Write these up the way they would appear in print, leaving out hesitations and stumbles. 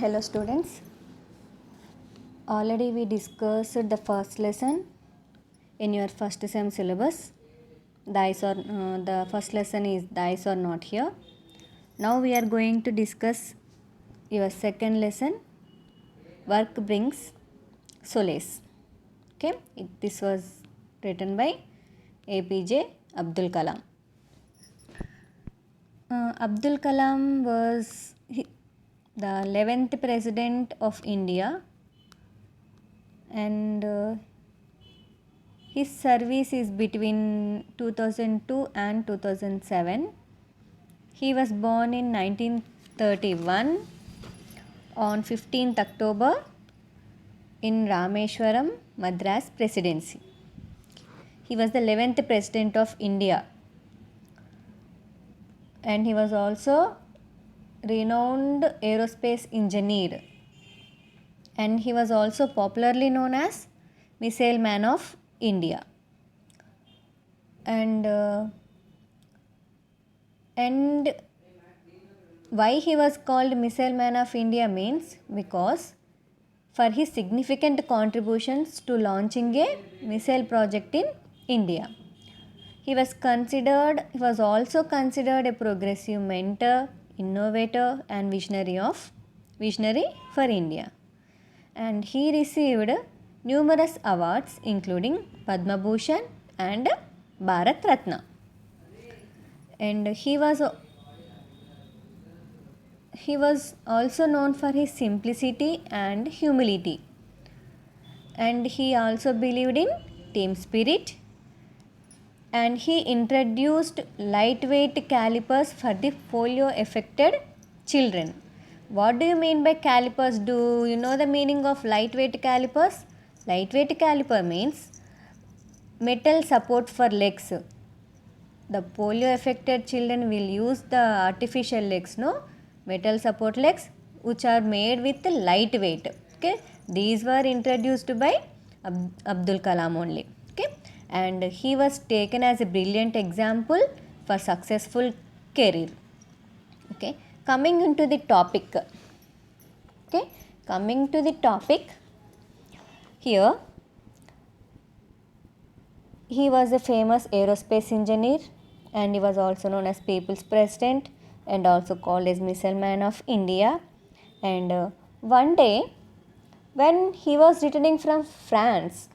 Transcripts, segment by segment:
Hello students, already we discussed the first lesson in your first sem syllabus. The first lesson is dice or not here. Now we are going to discuss your second lesson, work brings solace. Okay, this was written by APJ Abdul Kalam. Abdul Kalam was the 11th president of India, and his service is between 2002 and 2007. He was born in 1931 on 15th October in Rameshwaram, Madras Presidency. He was the 11th president of India, and he was also renowned aerospace engineer, and he was also popularly known as Missile Man of India. And why he was called Missile Man of India means because for his significant contributions to launching a missile project in India. He was also considered a progressive mentor, innovator and visionary for India. And he received numerous awards including Padma Bhushan and Bharat Ratna. And he was also known for his simplicity and humility. And he also believed in team spirit, and he introduced lightweight calipers for the polio affected children. What do you mean by calipers? Do you know the meaning of lightweight calipers? Lightweight caliper means metal support for legs. The polio affected children will use the artificial legs, metal support legs, which are made with lightweight. Okay, these were introduced by Abdul Kalam only. Okay, and he was taken as a brilliant example for successful career. Okay, coming into the topic. Here he was a famous aerospace engineer, and he was also known as People's President and also called as Missile Man of India. And one day when he was returning from France,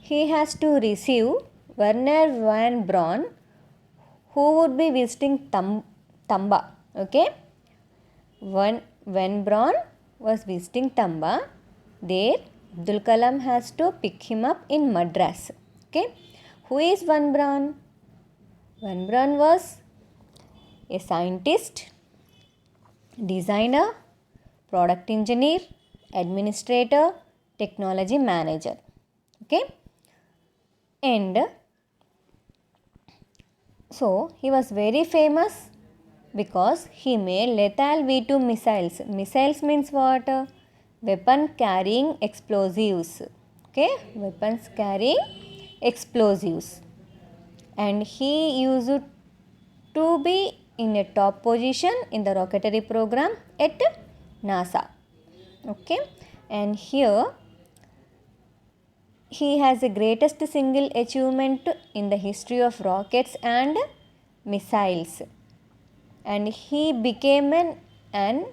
he has to receive Werner von Braun, who would be visiting Tamba. Okay, when Braun was visiting Tamba, there Abdul Kalam has to pick him up in Madras. Okay, who is Von Braun? Von Braun was a scientist, designer, product engineer, administrator, technology manager. Okay, and so he was very famous because he made lethal V2 missiles. Missiles means what? Weapon carrying explosives. Okay, weapons carrying explosives. And he used to be in a top position in the rocketry program at NASA. Okay, and here he has the greatest single achievement in the history of rockets and missiles. And he became an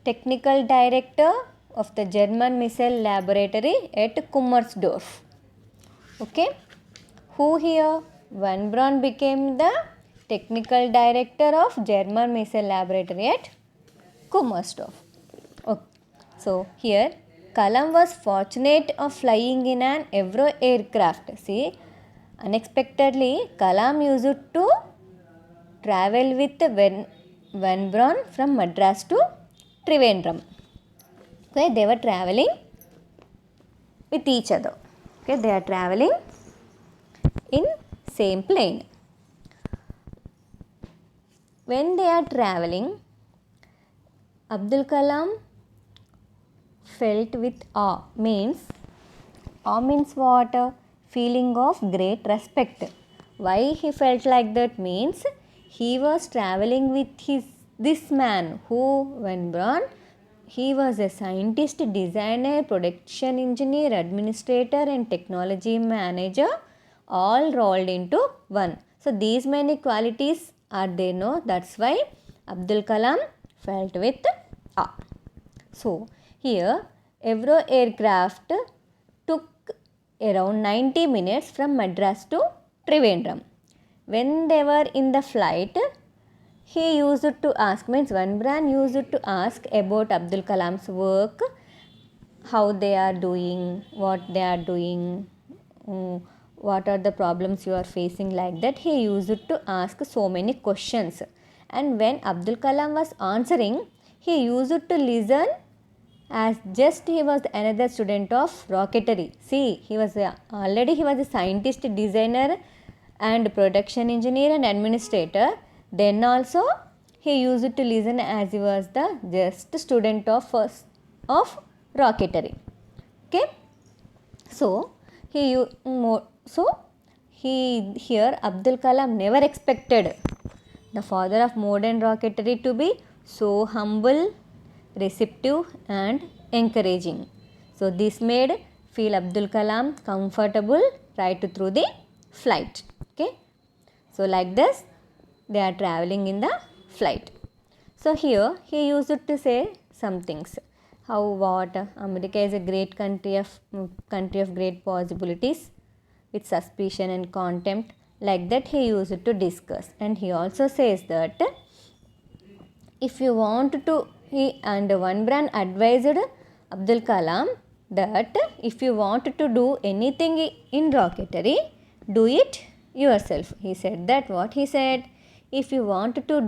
technical director of the German missile laboratory at Kummersdorf. Okay, who here? Von Braun became the technical director of German missile laboratory at Kummersdorf. Okay. So here Kalam was fortunate of flying in an Avro aircraft. See, unexpectedly Kalam used to travel with Von Braun from Madras to Trivandrum. Okay, they were traveling with each other. Okay, they are traveling in same plane. When they are traveling, Abdul Kalam felt with awe. Means what? Feeling of great respect. Why he felt like that means he was traveling with this man who, Van Braun, he was a scientist, designer, production engineer, administrator and technology manager, all rolled into one. So these many qualities are there, no? That's why Abdul Kalam felt with awe. So here Avro aircraft took around 90 minutes from Madras to Trivandrum. When they were in the flight, he used to ask, means Van Braun used to ask about Abdul Kalam's work, how they are doing, what they are doing, what are the problems you are facing, like that. He used to ask so many questions. And when Abdul Kalam was answering, he used to listen as just he was another student of rocketry. See, he was already he was a scientist, designer and production engineer and administrator. Then also he used to listen as he was the just student of rocketry. Okay, so here Abdul Kalam never expected the father of modern rocketry to be so humble, receptive and encouraging. So this made feel Abdul Kalam comfortable right through the flight. Okay, so like this they are traveling in the flight. So here he used to say some things, how what America is a great country of great possibilities with suspicion and contempt, like that he used to discuss. And he also says that if you want to, and Van Braun advised Abdul Kalam that if you want to do anything in rocketry, do it yourself. He said that, what he said, if you want to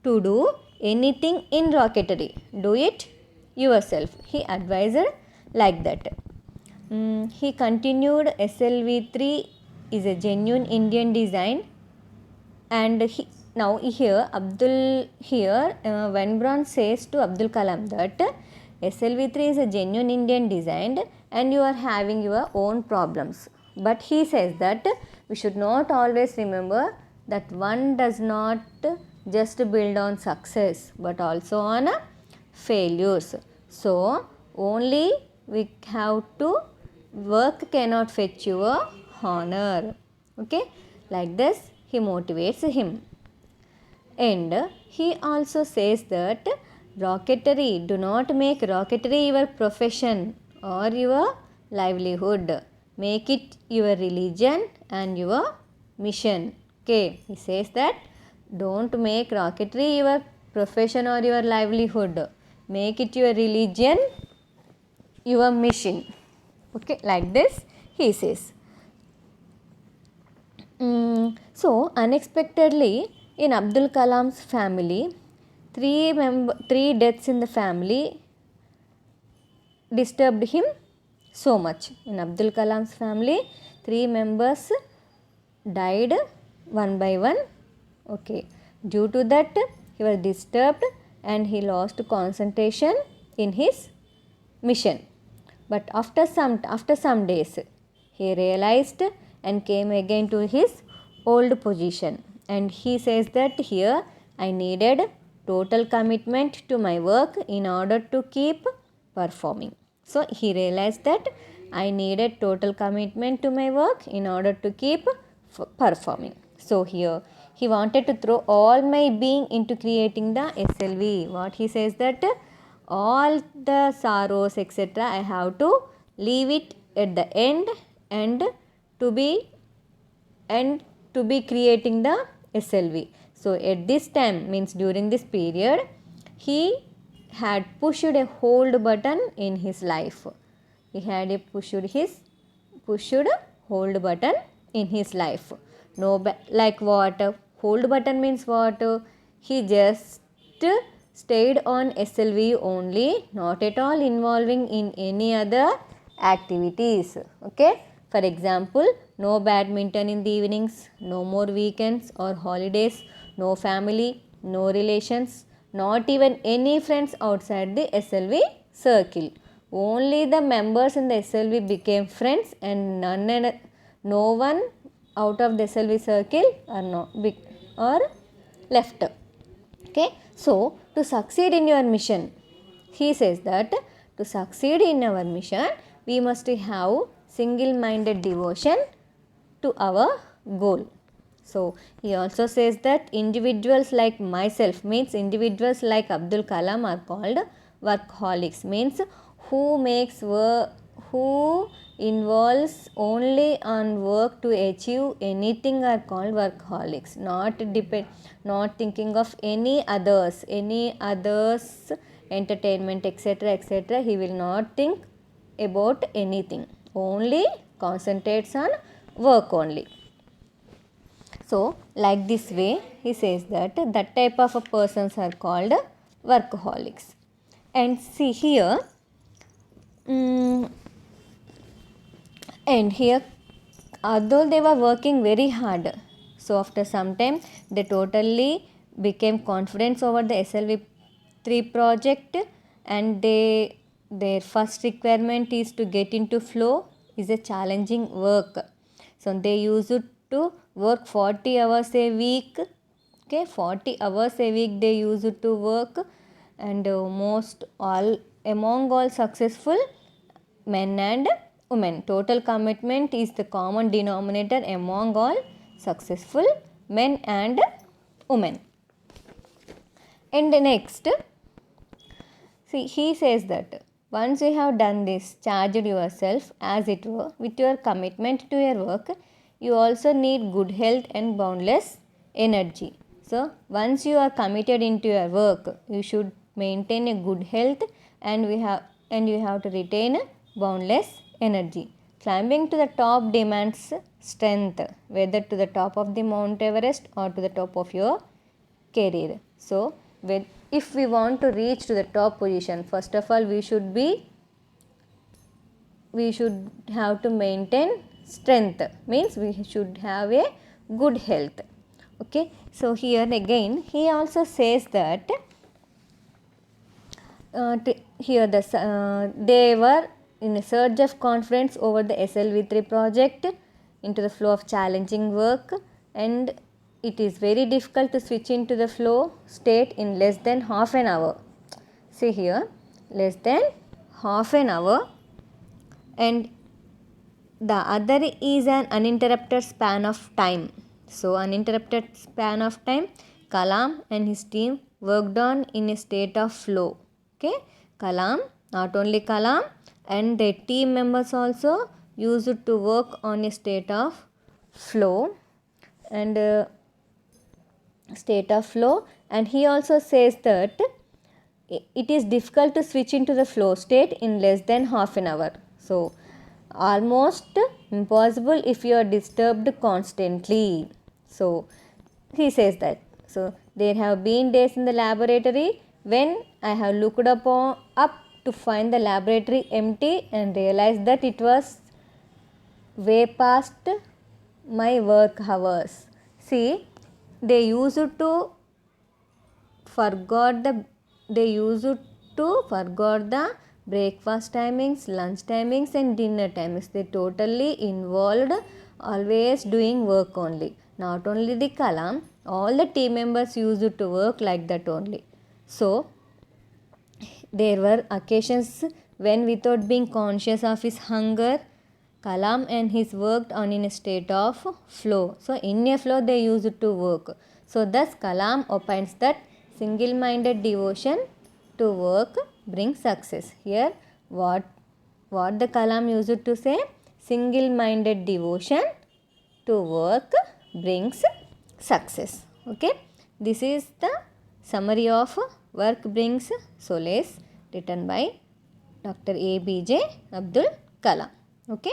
do anything in rocketry, do it yourself. He advised like that. He continued, SLV3 is a genuine Indian design. And now here Van Braun says to Abdul Kalam that SLV3 is a genuine Indian design and you are having your own problems. But he says that we should not always remember that one does not just build on success but also on failures. So only we have to work cannot fetch your honor. Okay, like this he motivates him. And he also says that rocketry, do not make rocketry your profession or your livelihood. Make it your religion and your mission. Okay, he says that don't make rocketry your profession or your livelihood. Make it your religion, your mission. Okay, like this he says. So unexpectedly in Abdul Kalam's family, three deaths in the family disturbed him so much. In Abdul Kalam's family, 3 members died one by one. Okay, due to that he was disturbed and he lost concentration in his mission. But after some days he realized and came again to his old position. And he says that here I needed total commitment to my work in order to keep performing. So he realized that I needed total commitment to my work in order to keep performing. So here he wanted to throw all my being into creating the SLV. What he says that all the sorrows etc. I have to leave it at the end and to be creating the SLV. So at this time, means during this period, he had pushed a hold button in his life. He had pushed hold button in his life. Like what? Hold button means what? He just stayed on SLV only, not at all involving in any other activities. Okay. For example, no badminton in the evenings, no more weekends or holidays, no family, no relations, not even any friends outside the SLV circle. Only the members in the SLV became friends and no one out of the SLV circle or left. Okay, so to succeed in your mission, he says that to succeed in our mission, we must have single-minded devotion to our goal. So he also says that individuals like myself, means individuals like Abdul Kalam are called workaholics, means who involves only on work to achieve anything are called workaholics, not thinking of any others entertainment, etc. He will not think about anything, only concentrates on work only. So like this way he says that type of a persons are called workaholics. And see here, and here although they were working very hard, so after some time they totally became confident over the SLV3 project, and their first requirement is to get into flow is a challenging work. So they used to work 40 hours a week. Okay, 40 hours a week they used to work, and among all successful men and women, total commitment is the common denominator among all successful men and women. And next, see, he says that once you have done this, charged yourself as it were with your commitment to your work, you also need good health and boundless energy. So once you are committed into your work, you should maintain a good health, and you have to retain boundless energy. Climbing to the top demands strength, whether to the top of the Mount Everest or to the top of your career. So if we want to reach to the top position, first of all we should have to maintain strength, means we should have a good health. Okay, so here again he also says that they were in a surge of confidence over the SLV3 project into the flow of challenging work, and it is very difficult to switch into the flow state in less than half an hour. See here, less than half an hour. And the other is an uninterrupted span of time. So uninterrupted span of time, Kalam and his team worked on in a state of flow. Okay, not only Kalam and their team members also used to work on a state of flow, and he also says that it is difficult to switch into the flow state in less than half an hour. So almost impossible if you are disturbed constantly. So he says that. So there have been days in the laboratory when I have looked up to find the laboratory empty and realized that it was way past my work hours. See, they used to forgot the breakfast timings, lunch timings and dinner timings. They totally involved always doing work only. Not only the Kalam, all the team members used to work like that only. So there were occasions when, without being conscious of his hunger, Kalam and his worked on in a state of flow. So in a flow they used to work. So thus Kalam opines that single-minded devotion to work brings success. Here what the Kalam used to say? Single-minded devotion to work brings success. Okay, this is the summary of Work Brings Solace, written by Dr. APJ Abdul Kalam. Okay.